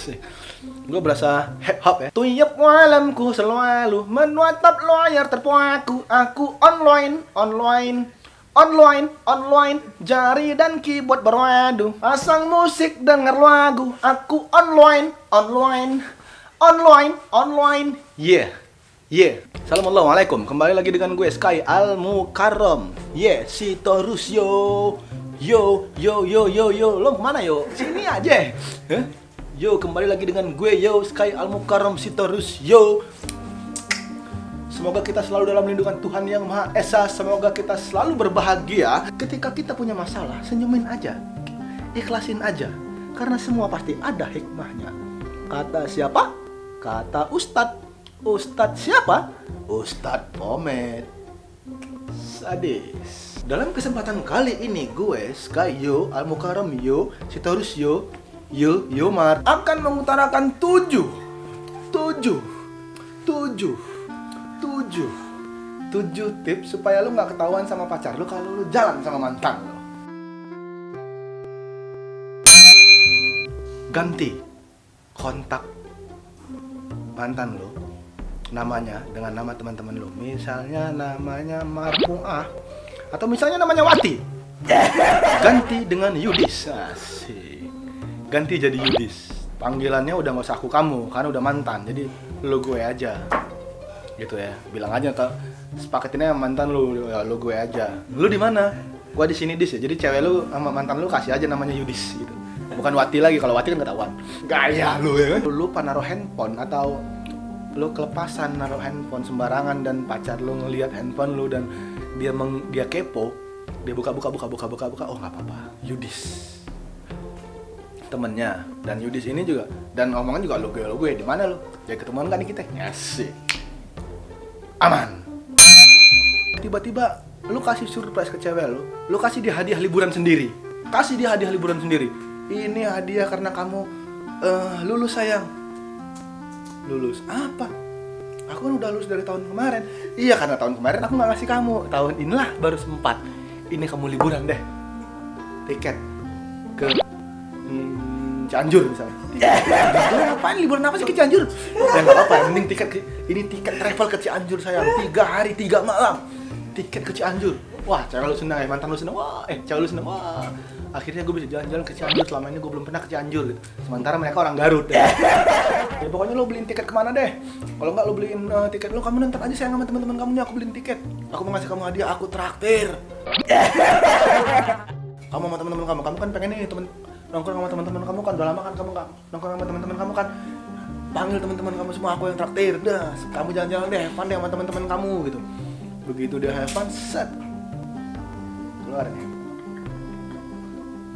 Asik. Gue berasa hip hop ya. Tuyup malamku selalu menatap layar terpaku. Aku online, jari dan keyboard beradu. Pasang musik, denger lagu. Aku online. Yeah. Assalamualaikum. Kembali lagi dengan gue Sky Al Mukarram. Si Torus yo. Lo kemana yo? Sini aja. Yo, kembali lagi dengan gue Sky Al Mukarram si Torus yo. Semoga kita selalu dalam lindungan Tuhan Yang Maha Esa. Semoga kita selalu berbahagia. Ketika kita punya masalah, senyumin aja, ikhlasin aja, karena semua pasti ada hikmahnya. Kata siapa? Kata Ustadz. Ustadz siapa? Ustadz Pomet. Sadis. Dalam kesempatan kali ini gue Sky Al Mukarram si Torus Mar akan mengutarakan 7 tips supaya lu nggak ketahuan sama pacar lu kalau lu jalan sama mantan lu. Ganti kontak mantan lu namanya dengan nama teman-teman lu. Misalnya namanya Marfuah atau misalnya namanya Wati. Ganti dengan Yudis. Asik. Ganti jadi Yudis. Panggilannya udah nggak usah aku kamu karena udah mantan. Jadi lu gue aja. Gitu ya. Bilang aja ke sepaketinnya mantan lu, ya, lu gue aja. Lu di mana? Gua di sini Dis ya. Jadi cewek lu sama mantan lu kasih aja namanya Yudis gitu. Bukan Wati lagi. Kalau Wati kan ketahuan. Gaya lu ya kan. Lu lupa naruh handphone atau lu kelepasan naruh handphone sembarangan dan pacar lu ngelihat handphone lu dan dia kepo, dia buka, oh nggak apa-apa, Yudis temennya. Dan Yudis ini juga, dan omongan juga lo gue di mana lu, jadi ketemuan kan nih kita, asik, aman. Tiba-tiba lu kasih surprise ke cewek lu kasih dia hadiah liburan sendiri, ini hadiah karena kamu lulus sayang. Lulus apa? Aku kan udah lulus dari tahun kemarin. Iya, karena tahun kemarin aku gak ngasih kamu. Tahun inilah baru sempat. Ini kamu liburan deh. Tiket ke Cianjur misalnya. Liburan apa sih ke Cianjur? Ya gak apa-apa, mending tiket travel ke Cianjur sayang. 3 hari 3 malam. Tiket ke Cianjur. Wah, cewek lu senang, mantan lu senang. Cewek lu senang. Wah, akhirnya gue bisa jalan-jalan ke Cianjur. Selama ini gue belum pernah ke Cianjur gitu. Sementara mereka orang Garut ya. Ya pokoknya lo beliin tiket kemana deh. Kalau nggak lo beliin tiket lo, kamu nonton aja sayang sama teman-teman kamu nih. Aku beliin tiket. Aku mau ngasih kamu hadiah. Aku traktir. Kamu sama teman-teman kamu kan pengen nih nongkrong sama teman-teman kamu kan. Udah lama kan kamu nggak nongkrong sama teman-teman kamu kan. Panggil teman-teman kamu semua, aku yang traktir. Dah, kamu jalan-jalan deh, have fun deh sama teman-teman kamu gitu. Begitu dia have fun, set keluar nih.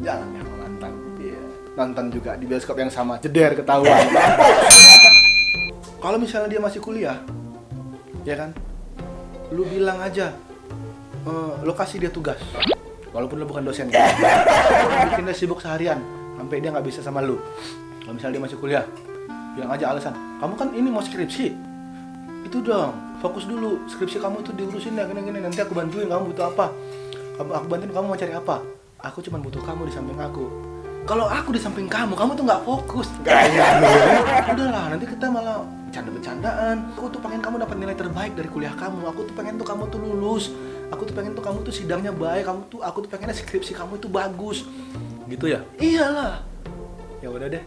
Jalan ya sama mantan. Iya. Nonton juga di bioskop yang sama, jeder ketahuan. Kalau misalnya dia masih kuliah, ya kan, lu bilang aja, lu kasih dia tugas, walaupun lu bukan dosen, bikin dia sibuk seharian, sampai dia nggak bisa sama lu. Kalau misalnya dia masih kuliah, bilang aja alasan, kamu kan ini mau skripsi, itu dong, fokus dulu, skripsi kamu itu diurusin ya, gini-gini, nanti aku bantuin, kamu butuh apa, aku bantuin kamu mau cari apa, aku cuma butuh kamu di samping aku. Kalau aku di samping kamu tuh nggak fokus. Gaya lu. Udahlah, nanti kita malah bercanda-bercandaan. Aku tuh pengen kamu dapat nilai terbaik dari kuliah kamu. Aku tuh pengen tuh kamu tuh lulus. Aku tuh pengen tuh kamu tuh sidangnya baik. Aku tuh pengen skripsi kamu itu bagus. Gitu ya? Iyalah. Ya udah deh.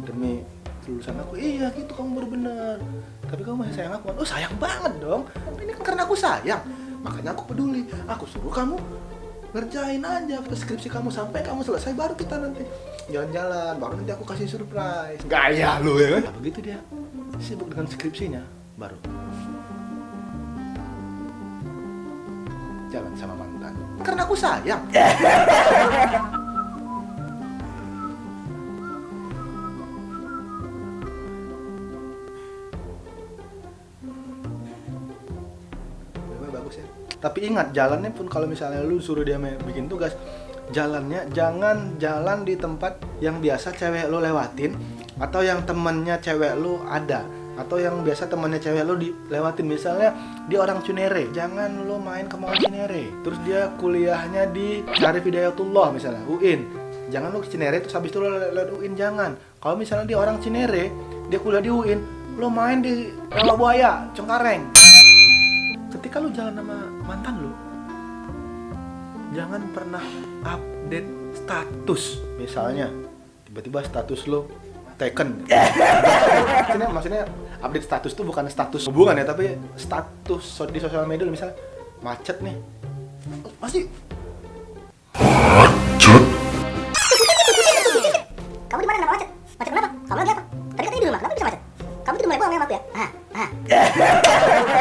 Demi kelulusan aku. Iya gitu, kamu baru bener. Tapi kamu masih sayang aku. Oh, sayang banget dong. Ini kan karena aku sayang. Makanya aku peduli. Aku suruh kamu ngerjain aja skripsi kamu sampai kamu selesai, baru kita nanti jalan-jalan, baru nanti aku kasih surprise. Gaya lu ya kan? Nah, begitu dia sibuk dengan skripsinya, baru jalan sama mantan. Karena aku sayang. Bagus ya. Tapi ingat, jalannya pun kalau misalnya lu suruh dia bikin tugas, jalannya jangan jalan di tempat yang biasa cewek lu lewatin, atau yang temennya cewek lu ada, atau yang biasa temennya cewek lu dilewatin. Misalnya dia orang Cinere, jangan lu main ke mall Cinere. Terus dia kuliahnya di Syarif Hidayatullah misalnya, UIN, Jangan lu ke Cinere terus habis itu lu lewat UIN, jangan. Kalau misalnya dia orang Cinere, dia kuliah di UIN, lu main di Rawabuaya, Cengkareng. Ketika lu jalan sama mantan lu, jangan pernah update status. Misalnya tiba-tiba status lu taken. Maksudnya update status tuh bukan status hubungan ya, tapi status di sosial media. Misalnya macet nih, masih kamu di mana kenapa macet? Macet kenapa? Kamu lagi apa? Tadi katanya di rumah, kenapa bisa macet? Kamu tuh di rumah bohong ya sama aku ya?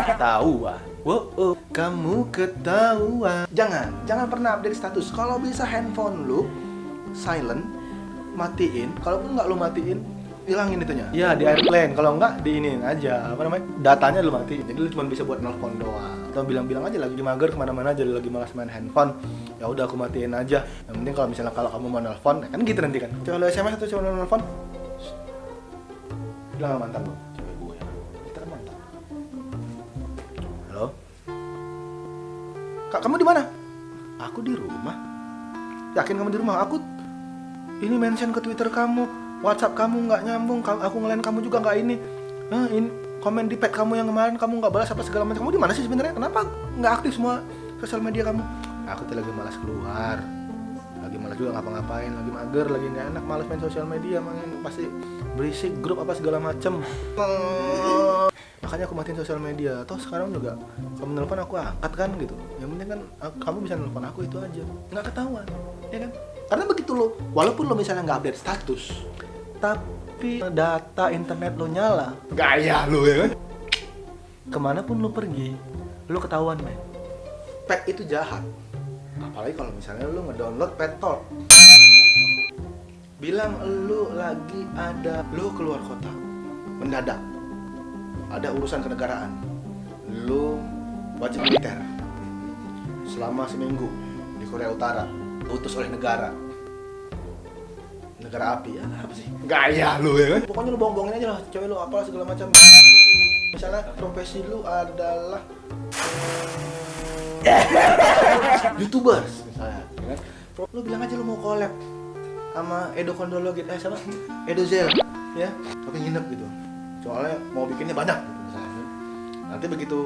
ketahuan. Wow, kamu ketahuan. Jangan pernah update status. Kalau bisa handphone lu silent, matiin. Kalaupun nggak lu matiin, hilangin itunya. Ya di airplane. Kalau nggak diinin aja. Apa namanya? Datanya lu matiin. Jadi lu cuma bisa buat nelfon doang. Atau bilang-bilang aja lagi mager kemana-mana aja, lagi malas main handphone. Ya udah aku matiin aja. Yang penting kalau misalnya kalau kamu mau nelfon, kan gitu nanti kan. Coba lu SMS atau coba lu nelfon. Bilang sama mantan lu. Cewek gue. Kita kan mantan. Halo? Kak, kamu di mana? Aku di rumah. Yakin kamu di rumah? Aku ini mention ke Twitter kamu, WhatsApp kamu nggak nyambung, aku ngelain kamu juga nggak ini. Ini komen di pet kamu yang kemarin kamu nggak balas apa segala macam. Kamu di mana sih sebenarnya? Kenapa nggak aktif semua sosial media kamu? Aku tuh lagi malas keluar, lagi malas juga ngapa-ngapain, lagi mager, lagi nggak enak, malas main sosial media, makanya pasti berisik grup apa segala macem. Makanya aku matiin sosial media. Toh sekarang juga kamu nelpon aku angkat kan gitu. Yang penting kan kamu bisa nelpon aku, itu aja, nggak ketahuan, ya kan? Karena begitu lo, walaupun lo misalnya nggak update status, tapi data internet lo nyala, gaya lo ya kan? Kemanapun lo pergi, lo ketahuan men. Pet itu jahat. Apalagi kalau misalnya lo ngedownload Pet Talk. Bilang lo lagi ada, lo keluar kota, mendadak, ada urusan kenegaraan, lo wajib militer selama seminggu di Korea Utara, utus oleh negara api, ya apa sih? Gaya lu ya kan? Pokoknya lu bohong-bohongin aja lah, cewek lu apalah segala macam. Misalnya profesi lu adalah YouTubers misalnya, ya kan? Lu bilang aja lu mau collab sama Edo Kondolo gitu, sama Edo Zel, ya, tapi nginep gitu. Soalnya mau bikinnya banyak gitu misalnya. Nanti begitu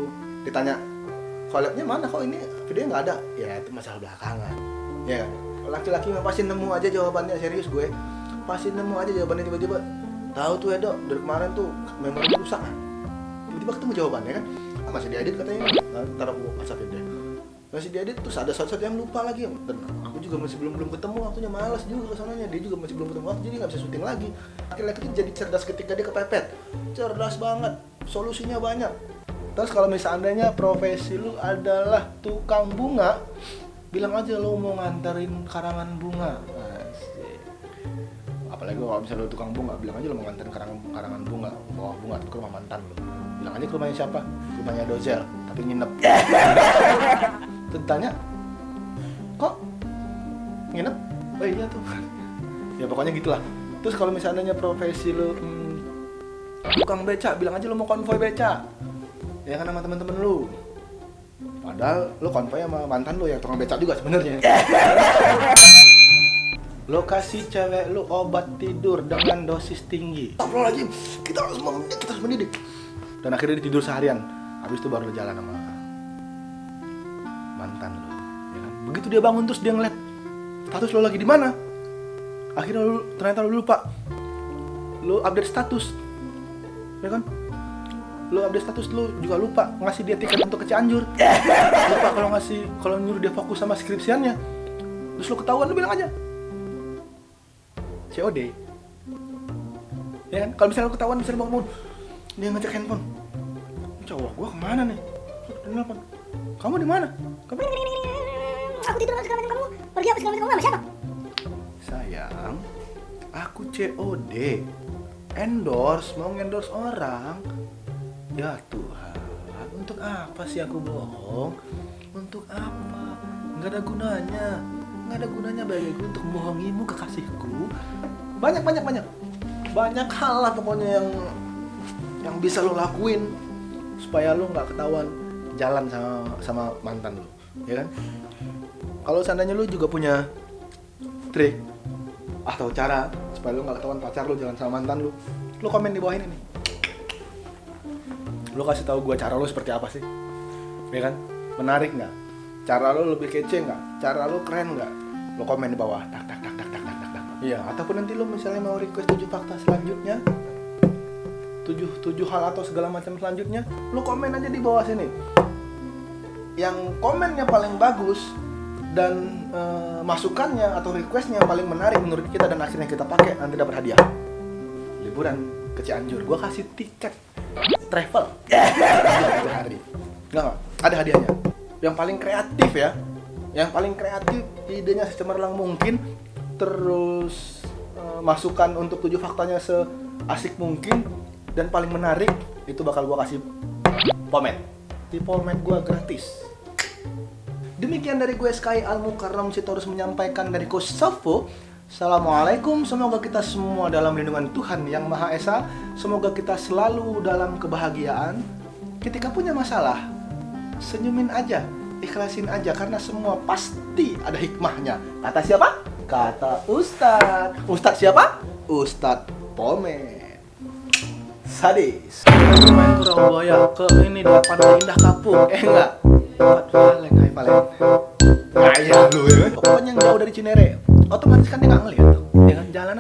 ditanya collabnya mana, kok ini videonya nggak ada, ya itu masalah belakangan, ya kan? Laki-laki mah pasti nemu aja jawabannya, serius gue pasti nemu aja jawabannya. Tiba-tiba tahu tuh Edo dari kemarin tuh memori rusak, tiba-tiba ketemu jawabannya kan, masih diedit katanya, ntar aku WhatsApp deh, masih diedit terus ada satu yang lupa lagi, dan aku juga masih belum ketemu waktunya, malas juga kesananya, dia juga masih belum ketemu waktu, jadi nggak bisa syuting lagi. Laki-laki itu jadi cerdas ketika dia kepepet, cerdas banget, solusinya banyak. Terus kalau misalnya profesi lu adalah tukang bunga, bilang aja lu mau nganterin karangan bunga. Asik. Apalagi kalau misalnya lu tukang bunga, bilang aja lu mau nganterin karangan bunga, bawa bunga ke rumah mantan lu. Bilang aja ke rumahnya siapa? Rumahnya Dozel, tapi nginep. Terus ditanya, kok nginep? Oh iya tuh. Ya pokoknya gitulah. Terus kalau misalnya profesi lu tukang beca, bilang aja lu mau konvoy beca. Ya kan sama temen-temen lu. Padahal lu konvoy sama mantan lu yang tukang becak juga sebenarnya. Lokasi cewek lu obat tidur dengan dosis tinggi. Astagfirullahaladzim, kita harus mendidik. Dan akhirnya dia tidur seharian. Habis itu baru lu jalan sama mantan lu. Ya kan? Begitu dia bangun terus dia ngeliat status lu lagi di mana. Akhirnya ternyata lu lupa. Lu update status. Ya kan? Lu update status, lu juga lupa ngasih dia tiket untuk ke Cianjur, lupa kalau nyuruh dia fokus sama skripsiannya, terus lu ketahuan, lu bilang aja COD, ya kan? Kalau misalnya lu ketahuan, misalnya bangun dia ngecek handphone, cowok gua kemana nih, nelfon, kamu di mana? Kamu Aku tidur segala macam, kamu pergi apa segala macam, kamu sama siapa? Sayang, aku COD, mau endorse orang. Ya Tuhan, untuk apa sih aku bohong? Untuk apa? Nggak ada gunanya bagiku untuk membohongimu, kekasihku. Banyak hal lah pokoknya yang bisa lo lakuin supaya lo nggak ketahuan jalan sama mantan lo, ya kan? Kalau seandainya lo juga punya trik Atau cara supaya lu gak ketahuan pacar lu jalan sama mantan lu, lu komen di bawah ini nih. Lu kasih tahu gue cara lu seperti apa sih, ya kan? Menarik nggak? Cara lu lebih kece nggak? Cara lu keren nggak? Lu komen di bawah, tak. Iya, ataupun nanti lu misalnya mau request 7 fakta selanjutnya, 7 hal atau segala macam selanjutnya, lu komen aja di bawah sini. Yang komennya paling bagus dan masukannya atau requestnya paling menarik menurut kita dan akhirnya kita pakai, nanti dapat hadiah. Liburan ke Cianjur, gua kasih tiket travel 3 hari. Nggak, ada hadiahnya. Yang paling kreatif ya, yang paling kreatif, idenya secemerlang mungkin, terus masukan untuk 7 faktanya seasik mungkin dan paling menarik, itu bakal gua kasih pomade. Di pomade gua gratis. Demikian dari gue Sky Al-Mukarram Sitorus menyampaikan dari Kosovo. Assalamualaikum, semoga kita semua dalam lindungan Tuhan Yang Maha Esa. Semoga kita selalu dalam kebahagiaan. Ketika punya masalah, senyumin aja, ikhlasin aja, karena semua pasti ada hikmahnya. Kata siapa? Kata Ustadz. Ustadz siapa? Ustadz Pomade. Sadis. Main Surabaya ke ini depan Indah Kapuk. Enggak. Hai Valen. Kayak lu ya. Pokoknya yang jauh dari Cinere, otomatis kan dia nggak ngeliat tuh. Ya kan, jalan aja.